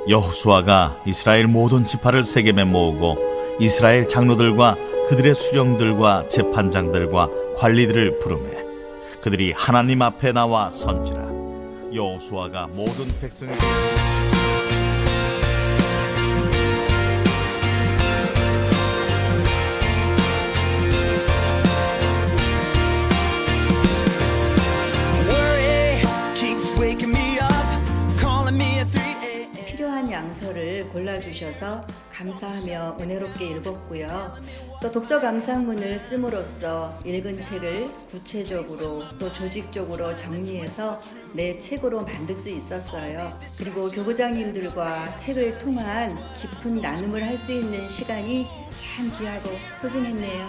여호수아가 이스라엘 모든 지파를 세겜에 모으고 이스라엘 장로들과 그들의 수령들과 재판장들과 관리들을 부르매 그들이 하나님 앞에 나와 선지라. 여호수아가 모든 백성을 필요한 양서를 골라주셔서 감사하며 은혜롭게 읽었고요. 또 독서 감상문을 씀으로써 읽은 책을 구체적으로 또 조직적으로 정리해서 내 책으로 만들 수 있었어요. 그리고 교구장님들과 책을 통한 깊은 나눔을 할 수 있는 시간이 참 귀하고 소중했네요.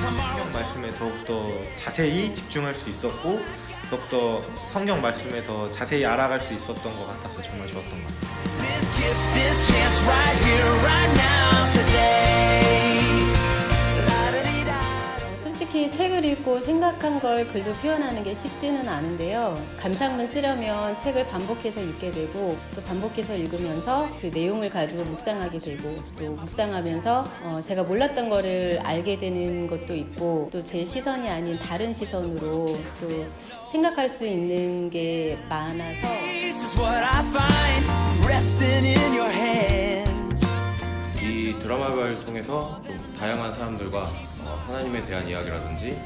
성경 말씀에 더욱더 자세히 집중할 수 있었고 더욱더 성경 말씀에 더 자세히 알아갈 수 있었던 것 같아서 정말 좋았던 것 같아요. 솔직히 책을 읽고 생각한 걸 글로 표현하는 게 쉽지는 않은데요. 감상문 쓰려면 책을 반복해서 읽게 되고 또 반복해서 읽으면서 그 내용을 가지고 묵상하게 되고 또 묵상하면서 제가 몰랐던 거를 알게 되는 것도 있고 또 제 시선이 아닌 다른 시선으로 또 생각할 수 있는 게 많아서 이 드라마를 통해서 좀 다양한 사람들과 하나님에 대한 이야기라든지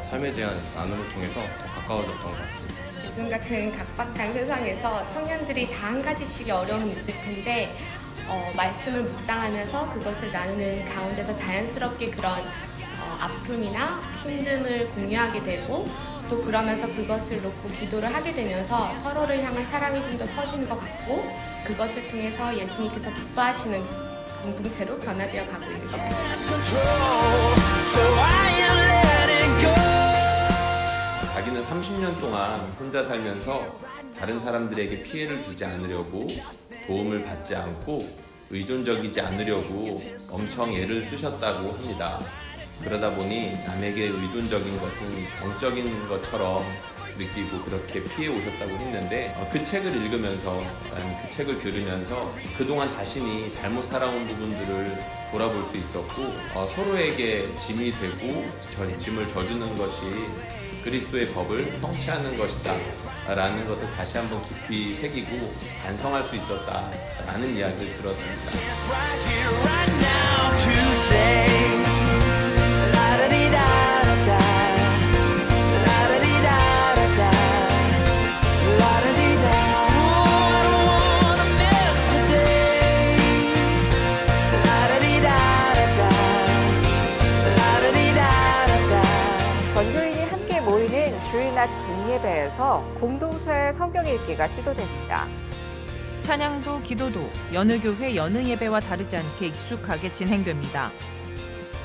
삶에 대한 나눔을 통해서 더 가까워졌던 것 같습니다. 요즘 같은 각박한 세상에서 청년들이 다 한 가지씩의 어려움이 있을 텐데 말씀을 묵상하면서 그것을 나누는 가운데서 자연스럽게 그런 아픔이나 힘듦을 공유하게 되고 또 그러면서 그것을 놓고 기도를 하게 되면서 서로를 향한 사랑이 좀 더 커지는 것 같고 그것을 통해서 예수님께서 기뻐하시는 공동체로 변화되어 가고 있는 것 같습니다. 자기는 30년 동안 혼자 살면서 다른 사람들에게 피해를 주지 않으려고 도움을 받지 않고 의존적이지 않으려고 엄청 애를 쓰셨다고 합니다. 그러다 보니 남에게 의존적인 것은 병적인 것처럼 느끼고 그렇게 피해 오셨다고 했는데 그 책을 읽으면서 그 책을 들으면서 그동안 자신이 잘못 살아온 부분들을 돌아볼 수 있었고 서로에게 짐이 되고 짐을 져주는 것이 그리스도의 법을 성취하는 것이다 라는 것을 다시 한번 깊이 새기고 반성할 수 있었다 라는 이야기를 들었습니다. 전교인이 함께 모이는 주일낮 공예배에서 공동체 성경 읽기가 시도됩니다. 찬양도 기도도 여느 교회 여느 예배와 다르지 않게 익숙하게 진행됩니다.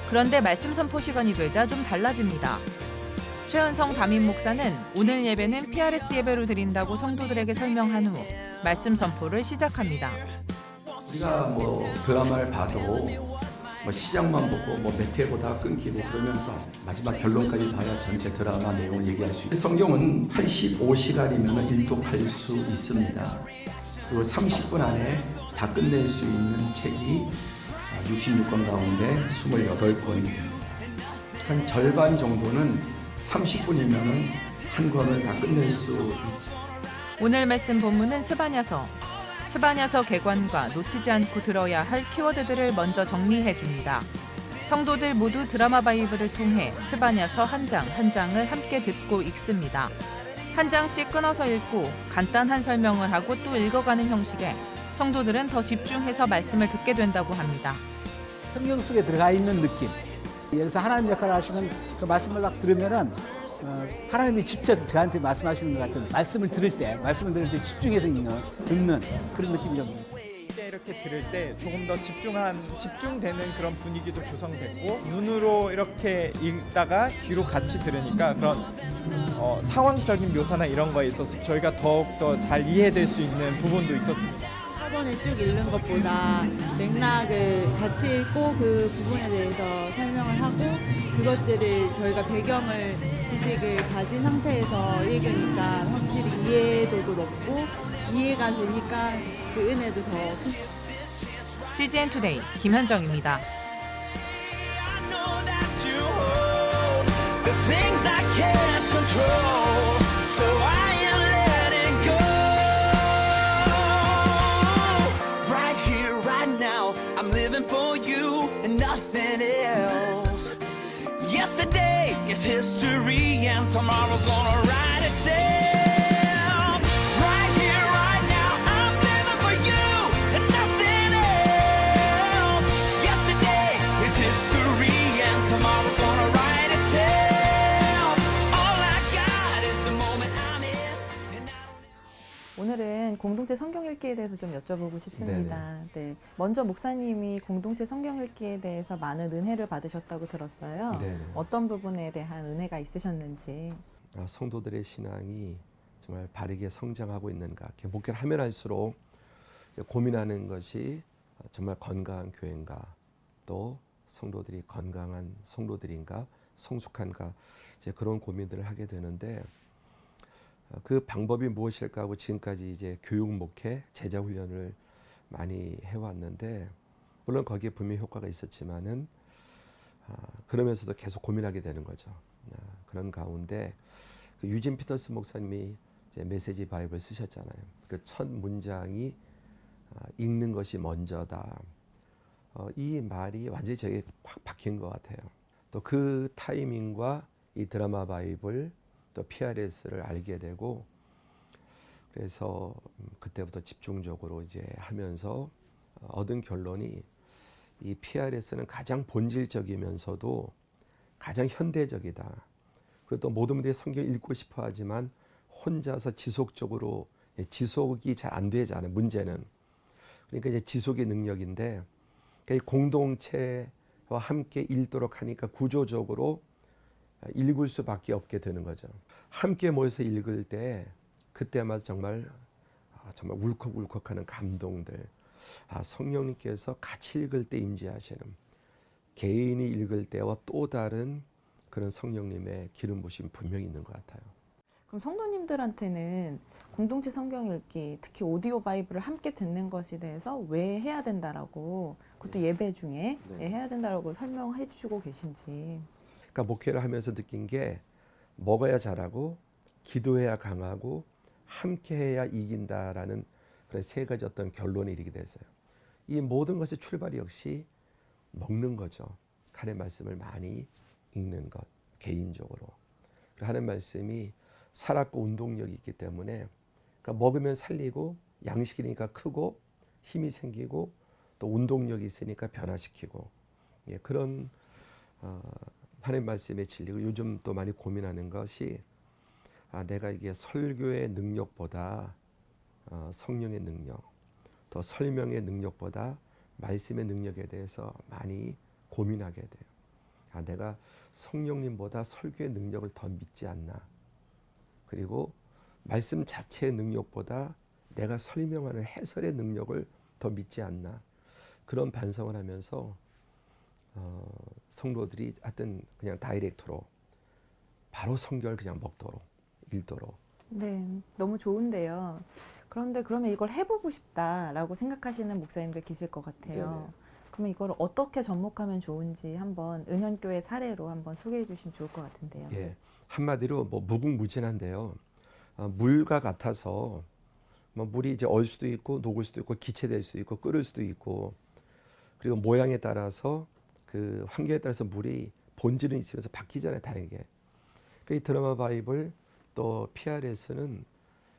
그런데 말씀 선포 시간이 되자 좀 달라집니다. 최현성 담임 목사는 오늘 예배는 PRS 예배로 드린다고 성도들에게 설명한 후 말씀 선포를 시작합니다. 우리가 드라마를 봐도 시작만 보고 몇 회 보다가 끊기고 그러면 또 마지막 결론까지 봐야 전체 드라마 내용을 얘기할 수 있어요. 성경은 85시간이면 일독할 수 있습니다. 그리고 30분 안에 다 끝낼 수 있는 책이 66권 가운데 28권이 됩니다. 한 절반 정도는 30분이면 한 권을 다 끝낼 수 있죠. 오늘 말씀 본문은 스바냐서. 스바냐서 개관과 놓치지 않고 들어야 할 키워드들을 먼저 정리해 줍니다. 성도들 모두 드라마 바이블을 통해 스바냐서 한 장 한 장을 함께 듣고 읽습니다. 한 장씩 끊어서 읽고 간단한 설명을 하고 또 읽어가는 형식에 성도들은 더 집중해서 말씀을 듣게 된다고 합니다. 성경 속에 들어가 있는 느낌. 여기서 하나님 역할을 하시는 그 말씀을 딱 들으면은 하나님이 직접 저한테 말씀하시는 것 같은 말씀을 들을 때 집중해서 듣는 그런 느낌이 좀. 이렇게 들을 때 조금 더 집중되는 그런 분위기도 조성됐고 눈으로 이렇게 읽다가 귀로 같이 들으니까 그런 상황적인 묘사나 이런 거에 있어서 저희가 더욱더 잘 이해될 수 있는 부분도 있었습니다. 사본을 쭉 읽는 것보다 맥락을 같이 읽고 그 부분에 대해서 설명을 하고 그것들을 저희가 배경을 지식을 가진 상태에서 읽으니까 확실히 이해도도 높고 이해가 되니까 그 은혜도 더 큰. CGN 투데이 김현정입니다. Things I can't control, so I am letting go. Right here, right now, I'm living for you and nothing else. Yesterday is history and tomorrow's gonna write itself. Right here, right now, I'm living for you and nothing else. Yesterday is history and tomorrow's gonna write itself. 오늘은 공동체 성경 읽기에 대해서 좀 여쭤보고 싶습니다. 네. 먼저 목사님이 공동체 성경 읽기에 대해서 많은 은혜를 받으셨다고 들었어요. 네네. 어떤 부분에 대한 은혜가 있으셨는지. 성도들의 신앙이 정말 바르게 성장하고 있는가. 목회를 하면 할수록 고민하는 것이 정말 건강한 교회인가, 또 성도들이 건강한 성도들인가, 성숙한가, 이제 그런 고민들을 하게 되는데, 그 방법이 무엇일까 하고 지금까지 이제 교육 목회, 제자 훈련을 많이 해왔는데, 물론 거기에 분명히 효과가 있었지만은 그러면서도 계속 고민하게 되는 거죠. 그런 가운데 그 유진 피터스 목사님이 이제 메시지 바이블 쓰셨잖아요. 그 첫 문장이 읽는 것이 먼저다. 이 말이 완전히 저에게 확 박힌 것 같아요. 또 그 타이밍과 이 드라마 바이블 또 PRS를 알게 되고, 그래서 그때부터 집중적으로 이제 하면서 얻은 결론이, 이 PRS는 가장 본질적이면서도 가장 현대적이다. 그리고 또 모든 분들이 성경 읽고 싶어 하지만 혼자서 지속적으로 지속이 잘 안 되잖아요. 문제는. 그러니까 이제 지속의 능력인데, 그러니까 이 공동체와 함께 읽도록 하니까 구조적으로 읽을 수밖에 없게 되는 거죠. 함께 모여서 읽을 때 그때마다 정말 울컥울컥하는 감동들, 성령님께서 같이 읽을 때 임재하시는, 개인이 읽을 때와 또 다른 그런 성령님의 기름 부심 분명히 있는 것 같아요. 그럼 성도님들한테는 공동체 성경 읽기, 특히 오디오 바이블을 함께 듣는 것에 대해서 왜 해야 된다라고, 그것도 예배 중에 해야 된다라고 설명해 주시고 계신지. 그러니까 목회를 하면서 느낀 게, 먹어야 잘하고 기도해야 강하고 함께해야 이긴다라는 그런 세 가지 어떤 결론에 이르게 됐어요. 이 모든 것의 출발이 역시 먹는 거죠. 하나님의 말씀을 많이 읽는 것, 개인적으로. 하나님의 말씀이 살았고 운동력이 있기 때문에, 그러니까 먹으면 살리고, 양식이니까 크고 힘이 생기고, 또 운동력이 있으니까 변화시키고, 그런 하나님의 말씀의 진리고, 요즘 또 많이 고민하는 것이, 내가 이게 설교의 능력보다 성령의 능력, 또 설명의 능력보다 말씀의 능력에 대해서 많이 고민하게 돼요. 내가 성령님보다 설교의 능력을 더 믿지 않나. 그리고 말씀 자체의 능력보다 내가 설명하는 해설의 능력을 더 믿지 않나. 그런 반성을 하면서 성도들이 하여튼 그냥 다이렉트로 바로 성경을 그냥 먹도록, 읽도록. 네, 너무 좋은데요. 그런데 그러면 이걸 해보고 싶다라고 생각하시는 목사님들 계실 것 같아요. 네네. 그러면 이걸 어떻게 접목하면 좋은지 한번 은현교회 사례로 한번 소개해 주시면 좋을 것 같은데요. 예, 한마디로 뭐 무궁무진한데요. 물과 같아서 뭐 물이 이제 얼 수도 있고 녹을 수도 있고 기체될 수도 있고 끓을 수도 있고, 그리고 모양에 따라서 그 환경에 따라서 물이 본질은 있으면서 바뀌잖아요, 다르게. 이 드라마 바이블 또 PRS는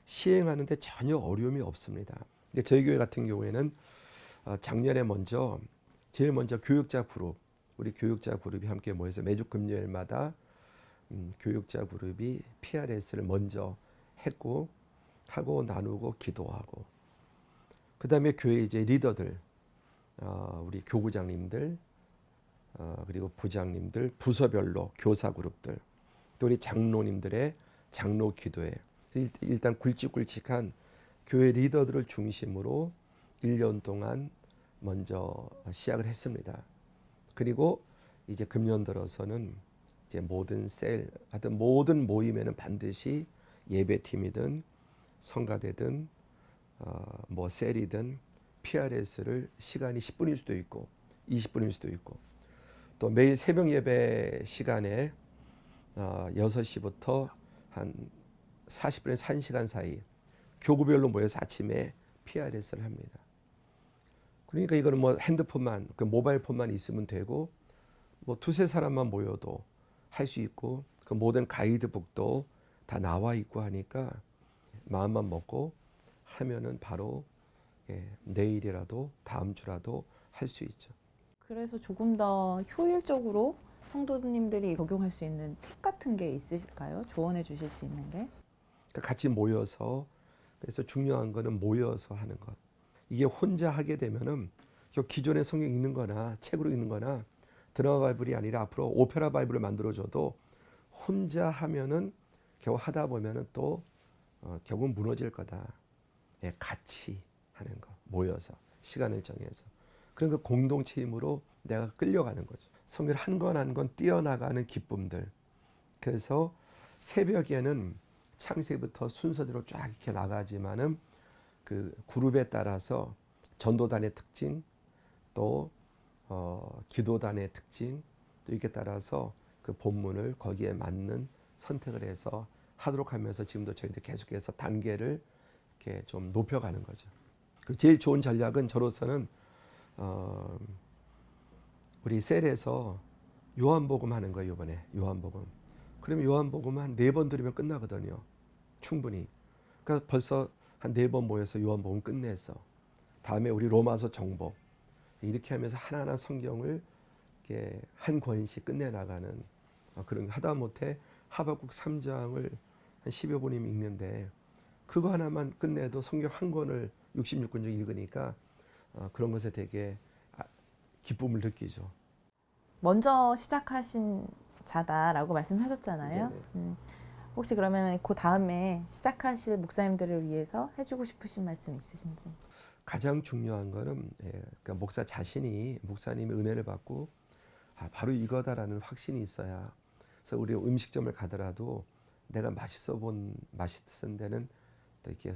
시행하는데 전혀 어려움이 없습니다. 근데 저희 교회 같은 경우에는 작년에 제일 먼저 교육자 그룹, 우리 교육자 그룹이 함께 모여서 매주 금요일마다 교육자 그룹이 PRS를 먼저 했고, 하고 나누고 기도하고, 그 다음에 교회 이제 리더들, 우리 교구장님들, 그리고 부장님들, 부서별로 교사 그룹들, 또 우리 장로님들의 장로 기도회, 일단 굵직굵직한 교회 리더들을 중심으로 1년 동안 먼저 시작을 했습니다. 그리고 이제 금년 들어서는 이제 모든 셀, 하여튼 모든 모임에는 반드시 예배팀이든 성가대든 뭐 셀이든 PRS를 시간이 10분일 수도 있고 20분일 수도 있고 또 매일 새벽 예배 시간에 6시부터 한 40분에서 1시간 사이 교구별로 모여서 아침에 PRS를 합니다. 그러니까 이거는 뭐 핸드폰만, 그 모바일 폰만 있으면 되고 뭐 두세 사람만 모여도 할 수 있고 그 모든 가이드북도 다 나와 있고 하니까 마음만 먹고 하면은 바로 내일이라도 다음 주라도 할 수 있죠. 그래서 조금 더 효율적으로 성도님들이 적용할 수 있는 팁 같은 게 있으실까요? 조언해 주실 수 있는 게? 그러니까 같이 모여서 그래서 중요한 거는 모여서 하는 것. 이게 혼자 하게 되면은 기존의 성경 읽는 거나 책으로 읽는 거나 드라마 바이블이 아니라 앞으로 오페라 바이블을 만들어줘도 혼자 하면은 겨우 하다 보면은 또 결국은 무너질 거다. 같이 하는 거, 모여서 시간을 정해서 그러니까 공동체 힘으로 내가 끌려가는 거죠. 성경 한 권 한 권 뛰어나가는 기쁨들. 그래서 새벽에는 창세부터 순서대로 쫙 이렇게 나가지만은 그 그룹에 따라서 전도단의 특징 또 기도단의 특징 또 이렇게 따라서 그 본문을 거기에 맞는 선택을 해서 하도록 하면서 지금도 저희들 계속해서 단계를 이렇게 좀 높여가는 거죠. 그 제일 좋은 전략은 저로서는 우리 셀에서 요한복음 하는 거예요. 이번에 요한복음. 그러면 요한복음 한 4번 들으면 끝나거든요. 충분히. 그러니까 벌써 한 4번 모여서 요한복음 끝냈어. 다음에 우리 로마서 정복. 이렇게 하면서 하나하나 성경을 이렇게 한 권씩 끝내나가는 그런 하다못해 하박국 3장을 한 10여 번이면 읽는데 그거 하나만 끝내도 성경 한 권을 66권 중 읽으니까 그런 것에 되게 기쁨을 느끼죠. 먼저 시작하신 자다라고 말씀하셨잖아요. 혹시 그러면 그 다음에 시작하실 목사님들을 위해서 해주고 싶으신 말씀 있으신지? 가장 중요한 거는 그러니까 목사 자신이 목사님의 은혜를 받고 바로 이거다라는 확신이 있어야. 그래서 우리 음식점을 가더라도 내가 맛있은 데는 또 이렇게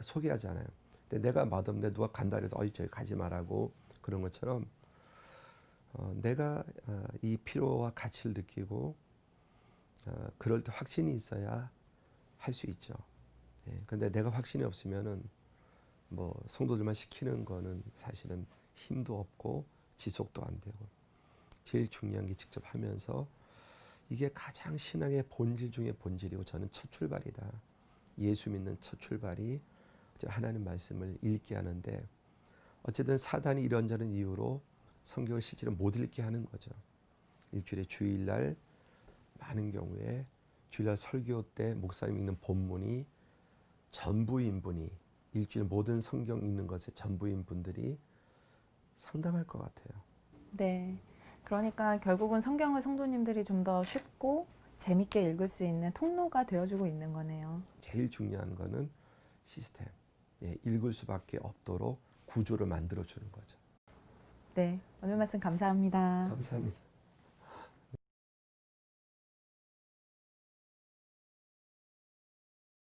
소개하잖아요. 근데 내가 맛없는데 누가 간다 해도 저기 가지 말라고 그런 것처럼 내가 이 필요와 가치를 느끼고 그럴 때 확신이 있어야 할 수 있죠. 근데 내가 확신이 없으면은 뭐 성도들만 시키는 거는 사실은 힘도 없고 지속도 안 되고 제일 중요한 게 직접 하면서 이게 가장 신앙의 본질 중에 본질이고 저는 첫 출발이다. 예수 믿는 첫 출발이 하나님 말씀을 읽게 하는데 어쨌든 사단이 이런저런 이유로 성경을 실제로 못 읽게 하는 거죠. 일주일에 주일날 많은 경우에 주일날 설교 때 목사님 읽는 본문이 전부인 분이 일주일 모든 성경 읽는 것에 전부인 분들이 상당할 것 같아요. 네. 그러니까 결국은 성경을 성도님들이 좀 더 쉽고 재밌게 읽을 수 있는 통로가 되어주고 있는 거네요. 제일 중요한 거는 시스템. 읽을 수밖에 없도록 구조를 만들어주는 거죠. 네. 오늘 말씀 감사합니다. 감사합니다.